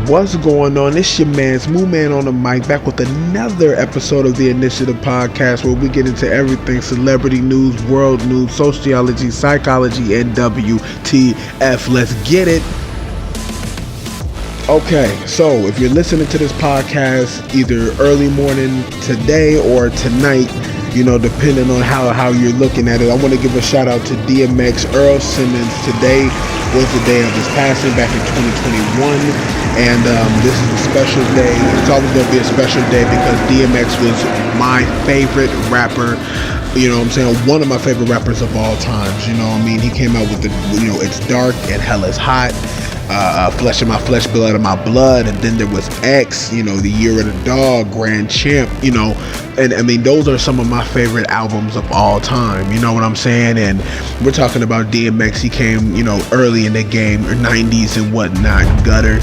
What's going on? It's your man, Smooth Man on the mic, back with another episode of the Initiative Podcast, where we get into everything celebrity news, world news, sociology, psychology, and WTF. Let's get it. Okay, so if you're listening to this podcast either early morning today or tonight, depending on how you're looking at it, I want to give a shout out to DMX Earl Simmons. Today was the day of his passing back in 2021, and this is a special day. It's always going to be a special day because DMX was my favorite rapper. You know what I'm saying? One of my favorite rappers of all times. You know what I mean? He came out with It's Dark and Hell is Hot. Flesh of My Flesh, Blood of My Blood, and then there was X, the Year of the Dog, Grand Champ, and I mean, those are some of my favorite albums of all time, you know what I'm saying? And we're talking about DMX. He came, early in the game, or 90s and whatnot, gutter,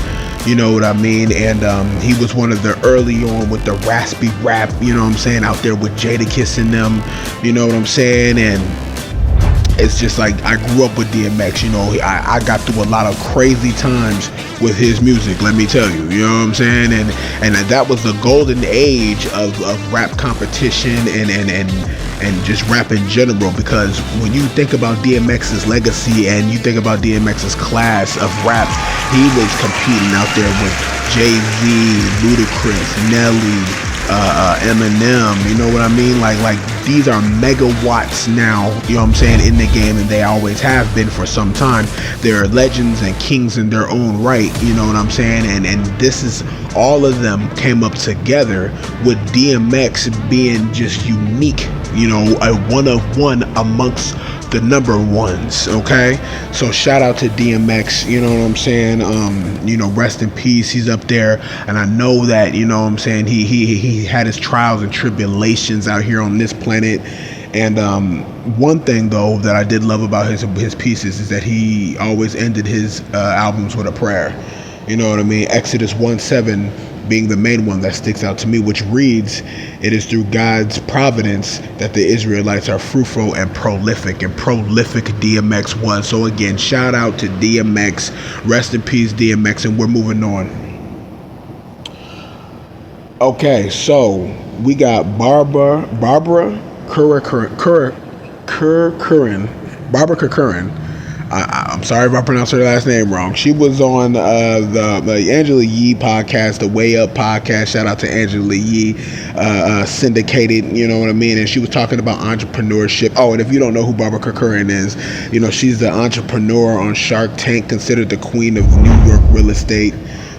you know what I mean? And he was one of the early on with the raspy rap, you know what I'm saying, out there with Jadakiss and them, you know what I'm saying? And it's just like, I grew up with DMX, I got through a lot of crazy times with his music, let me tell you, you know what I'm saying? And that was the golden age of rap competition and just rap in general, because when you think about DMX's legacy and you think about DMX's class of rap, he was competing out there with Jay-Z, Ludacris, Nelly, Eminem, you know what I mean? Like these are megawatts now, you know what I'm saying, in the game, and they always have been for some time. They're legends and kings in their own right, you know what I'm saying? And this is, all of them came up together with DMX being just unique, a one of one amongst the number ones, okay? So shout out to DMX, you know what I'm saying? Rest in peace. He's up there, and I know that, you know what I'm saying, he had his trials and tribulations out here on this planet. And one thing though that I did love about his pieces is that he always ended his albums with a prayer. You know what I mean? Exodus 1:7 being the main one that sticks out to me, which reads, "It is through God's providence that the Israelites are fruitful and prolific." And prolific DMX was. So again, shout out to DMX. Rest in peace, DMX. And we're moving on. Okay, so we got Barbara Curran. I'm sorry if I pronounced her last name wrong. She was on the Angela Yee podcast, the Way Up podcast. Shout out to Angela Yee, syndicated, you know what I mean? And she was talking about entrepreneurship. Oh, and if you don't know who Barbara Curran is, she's the entrepreneur on Shark Tank, considered the queen of New York real estate.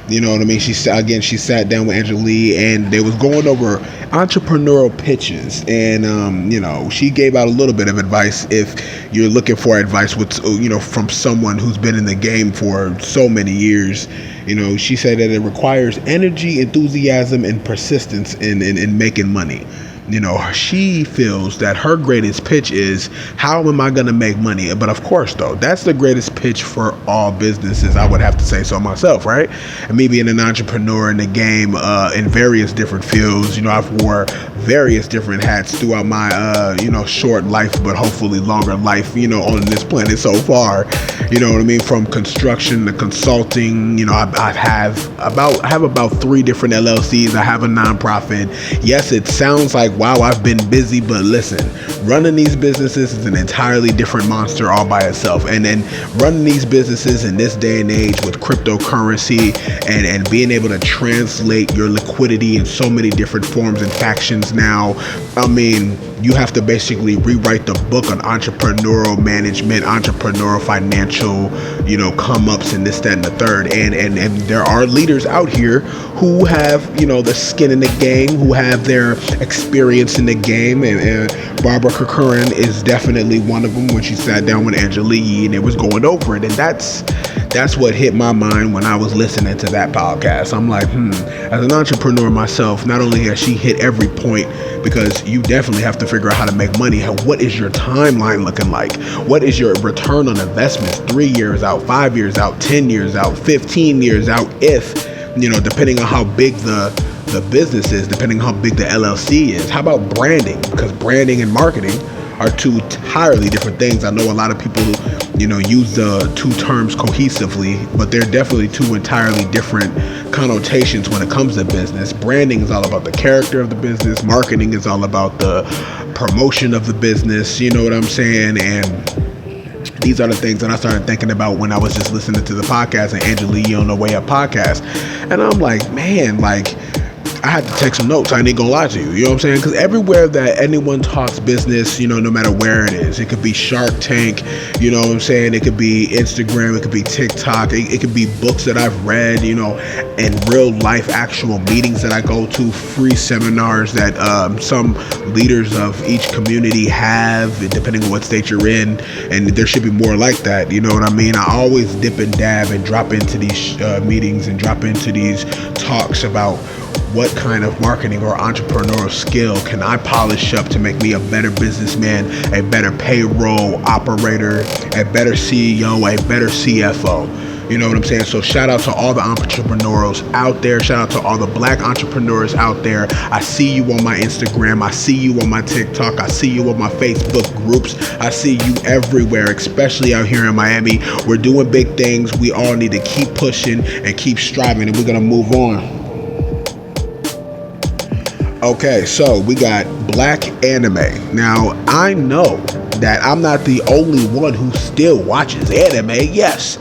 You know what I mean? She sat down with Angela Yee, and they was going over entrepreneurial pitches, and she gave out a little bit of advice if you're looking for advice with from someone who's been in the game for so many years. She said that it requires energy, enthusiasm, and persistence in making money. She feels that her greatest pitch is, how am I going to make money? But of course, though, that's the greatest pitch for all businesses. I would have to say so myself, right? And me being an entrepreneur in the game, in various different fields, I've wore various different hats throughout my, short life, but hopefully longer life, on this planet so far. You know what I mean? From construction to consulting, I have about 3 different LLCs. I have a nonprofit. Yes, it sounds like, wow, I've been busy, but listen, running these businesses is an entirely different monster all by itself. And then running these businesses in this day and age with cryptocurrency and being able to translate your liquidity in so many different forms and factions now, I mean, you have to basically rewrite the book on entrepreneurial management, entrepreneurial financial, come ups and this, that, and the third. And there are leaders out here who have, the skin in the game, who have their experience in the game. And Barbara Curran is definitely one of them when she sat down with Angela Yee and it was going over it. And that's what hit my mind when I was listening to that podcast. I'm like, as an entrepreneur myself, not only has she hit every point, because you definitely have to figure out how to make money. What is your timeline looking like? What is your return on investments 3 years out, 5 years out, 10 years out, 15 years out, if, depending on how big the business is, depending on how big the LLC is. How about branding? Because branding and marketing are two entirely different things. I know a lot of people who, use the two terms cohesively, but they're definitely two entirely different connotations when it comes to business. Branding is all about the character of the business. Marketing is all about the promotion of the business. You know what I'm saying? And these are the things that I started thinking about when I was just listening to the podcast and Angela Yee on the Way Up podcast. And I'm like, man, like, I had to take some notes. I ain't gonna lie to you. You know what I'm saying? Because everywhere that anyone talks business, no matter where it is, it could be Shark Tank, you know what I'm saying? It could be Instagram, it could be TikTok, it could be books that I've read, and real life actual meetings that I go to, free seminars that some leaders of each community have, depending on what state you're in. And there should be more like that. You know what I mean? I always dip and dab and drop into these meetings and drop into these talks about what kind of marketing or entrepreneurial skill can I polish up to make me a better businessman, a better payroll operator, a better CEO, a better CFO. You know what I'm saying? So shout out to all the entrepreneurs out there. Shout out to all the Black entrepreneurs out there. I see you on my Instagram. I see you on my TikTok. I see you on my Facebook groups. I see you everywhere, especially out here in Miami. We're doing big things. We all need to keep pushing and keep striving, and we're going to move on. Okay, so we got Black anime. Now, I know that I'm not the only one who still watches anime. Yes,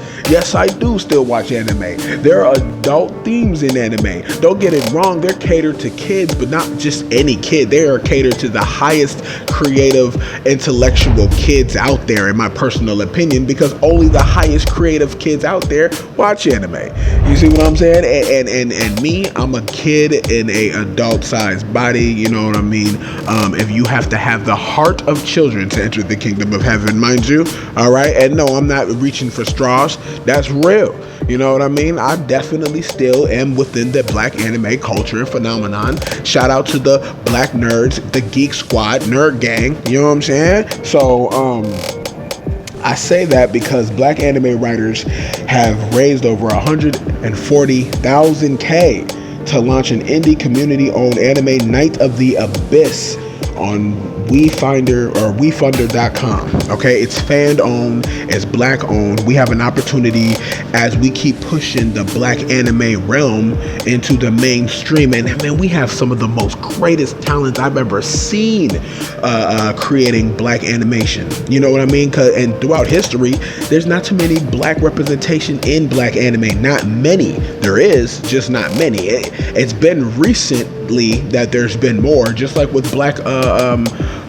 I do still watch anime. There are adult themes in anime. Don't get it wrong, they're catered to kids, but not just any kid. They are catered to the highest creative, intellectual kids out there, in my personal opinion, because only the highest creative kids out there watch anime. You see what I'm saying? And me, I'm a kid in a adult-sized body, you know what I mean? If you have to have the heart of children to enter the kingdom of heaven, mind you, all right? And no, I'm not reaching for straws. That's real. You know what I mean? I definitely still am within the Black anime culture and phenomenon. Shout out to the Black nerds, the Geek Squad, Nerd Gang. You know what I'm saying? So, I say that because Black anime writers have raised over 140,000 K to launch an indie community-owned anime Night of the Abyss on WeFunder.com. Okay, it's fan-owned, it's Black-owned. We have an opportunity as we keep pushing the Black anime realm into the mainstream, and man, we have some of the most greatest talents I've ever seen creating Black animation. You know what I mean? And throughout history, there's not too many Black representation in Black anime. Not many. There is, just not many. It's been recently that there's been more, just like with Black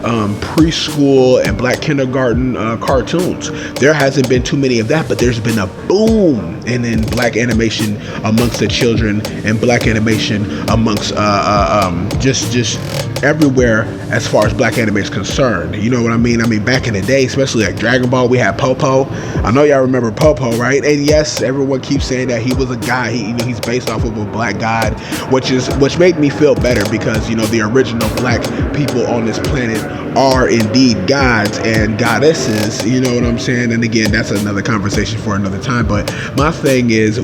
preschool and Black kindergarten cartoons. There hasn't been too many of that, but there's been a boom in Black animation amongst the children, and Black animation amongst just everywhere as far as Black anime is concerned. You know what I mean? I mean, back in the day, especially like Dragon Ball, we had Popo. I know y'all remember Popo, right? And yes, everyone keeps saying that he was a guy. He's based off of a Black god, which made me feel better, because the original Black people on this planet are indeed gods and goddesses. You know what I'm saying? And again, that's another conversation for another time. But my thing is,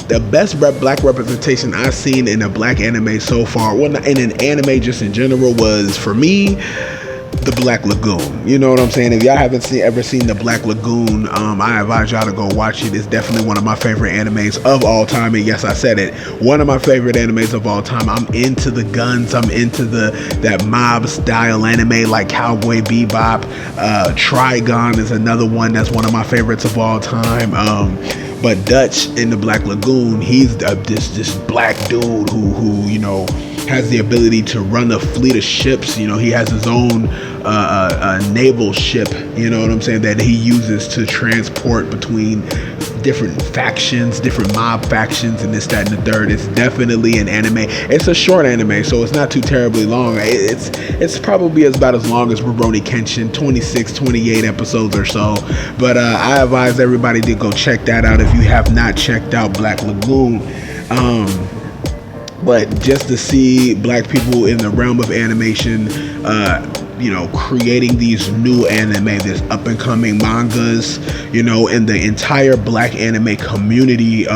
the best Black representation I've seen in a Black anime so far, well, in an anime just in general, was, for me, the Black Lagoon. You know what I'm saying? If y'all haven't ever seen the Black Lagoon, I advise y'all to go watch it. It's definitely one of my favorite animes of all time. And yes, I said it, one of my favorite animes of all time. I'm into the guns. I'm into that mob style anime like Cowboy Bebop. Trigon is another one that's one of my favorites of all time. But Dutch in the Black Lagoon, he's this Black dude who has the ability to run a fleet of ships. He has his own naval ship, you know what I'm saying, that he uses to transport between different factions, different mob factions, and this, that, and the third. It's definitely an anime. It's a short anime, so it's not too terribly long. It's probably about as long as Rurouni Kenshin, 26, 28 episodes or so. But I advise everybody to go check that out if you have not checked out Black Lagoon. But just to see Black people in the realm of animation, creating these new anime, this up and coming mangas, and the entire Black anime community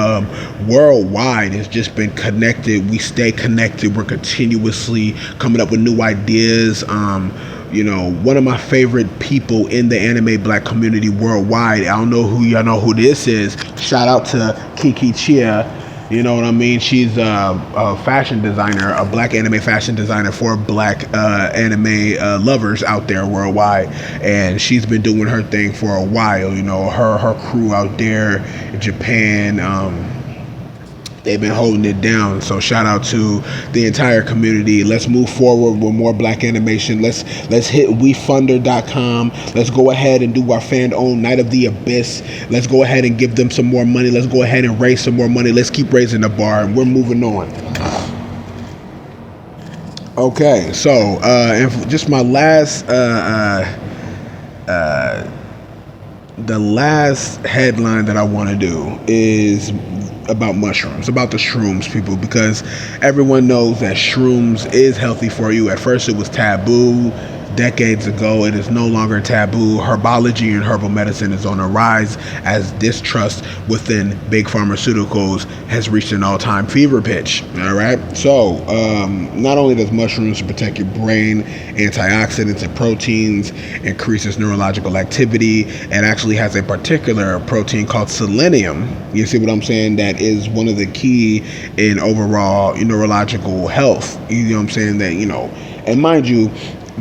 worldwide has just been connected. We stay connected. We're continuously coming up with new ideas. one of my favorite people in the anime black community worldwide. I don't know who y'all know who this is. Shout out to Kiki Chia. You know what I mean? She's a fashion designer, a black anime fashion designer for black anime lovers out there worldwide. And she's been doing her thing for a while. Her crew out there in Japan, they've been holding it down. So shout out to the entire community. Let's move forward with more black animation. Let's hit wefunder.com. Let's go ahead and do our fan-owned Night of the Abyss. Let's go ahead and give them some more money. Let's go ahead and raise some more money. Let's keep raising the bar, and we're moving on. Okay, so and just my last the last headline that I want to do is about mushrooms, about the shrooms, people, because everyone knows that shrooms is healthy for you. At first it was taboo. Decades ago, it is no longer taboo. Herbology and herbal medicine is on a rise as distrust within big pharmaceuticals has reached an all-time fever pitch. All right. So, not only does mushrooms protect your brain, antioxidants and proteins, increases neurological activity, it actually has a particular protein called selenium. You see what I'm saying? That is one of the key in overall neurological health. You know what I'm saying? That, and mind you,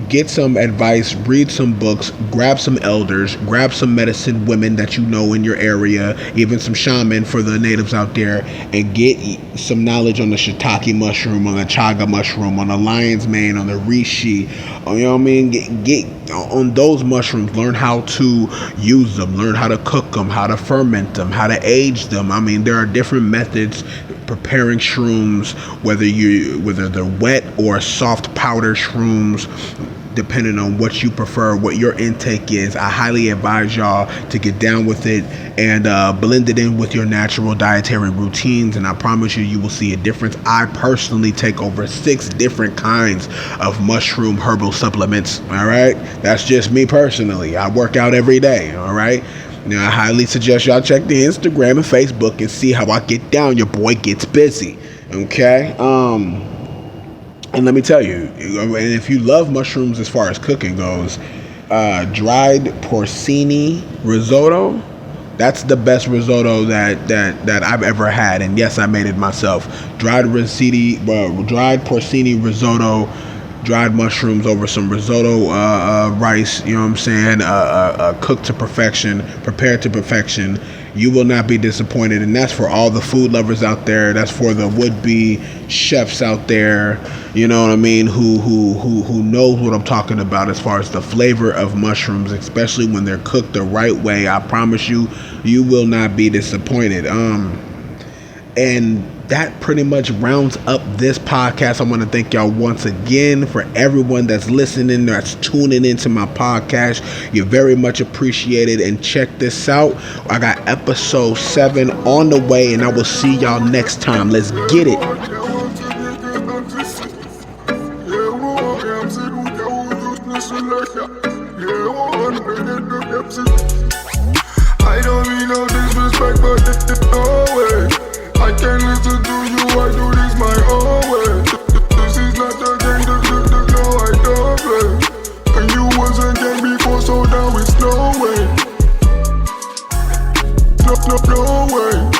get some advice, read some books, grab some elders, grab some medicine women that you know in your area, even some shaman for the natives out there, and get some knowledge on the shiitake mushroom, on the chaga mushroom, on the lion's mane, on the reishi. You know what I mean? Get on those mushrooms, learn how to use them, learn how to cook them, how to ferment them, how to age them. I mean, there are different methods preparing shrooms, whether they're wet or soft powder shrooms, depending on what you prefer, what your intake is. I highly advise y'all to get down with it and blend it in with your natural dietary routines, and I promise you will see a difference. I personally take over 6 different kinds of mushroom herbal supplements. All right, that's just me personally. I work out every day. All right. Now, I highly suggest y'all check the Instagram and Facebook and see how I get down. Your boy gets busy. Okay. And let me tell you, and if you love mushrooms as far as cooking goes, dried porcini risotto, that's the best risotto that I've ever had. And yes, I made it myself. Dried porcini risotto, dried mushrooms over some risotto rice, you know what I'm saying, cooked to perfection, prepared to perfection. You will not be disappointed, and that's for all the food lovers out there. That's for the would-be chefs out there, you know what I mean, who knows what I'm talking about as far as the flavor of mushrooms, especially when they're cooked the right way. I promise you, you will not be disappointed. And that pretty much rounds up this podcast. I want to thank y'all once again for everyone that's listening, that's tuning into my podcast. You're very much appreciated. And check this out. I got episode 7 on the way, and I will see y'all next time. Let's get it. I don't mean no disrespect, but no way. I can't listen to you, I do this my own way. This is not a game, no, I don't play. And you wasn't game before, so now it's no way. No way.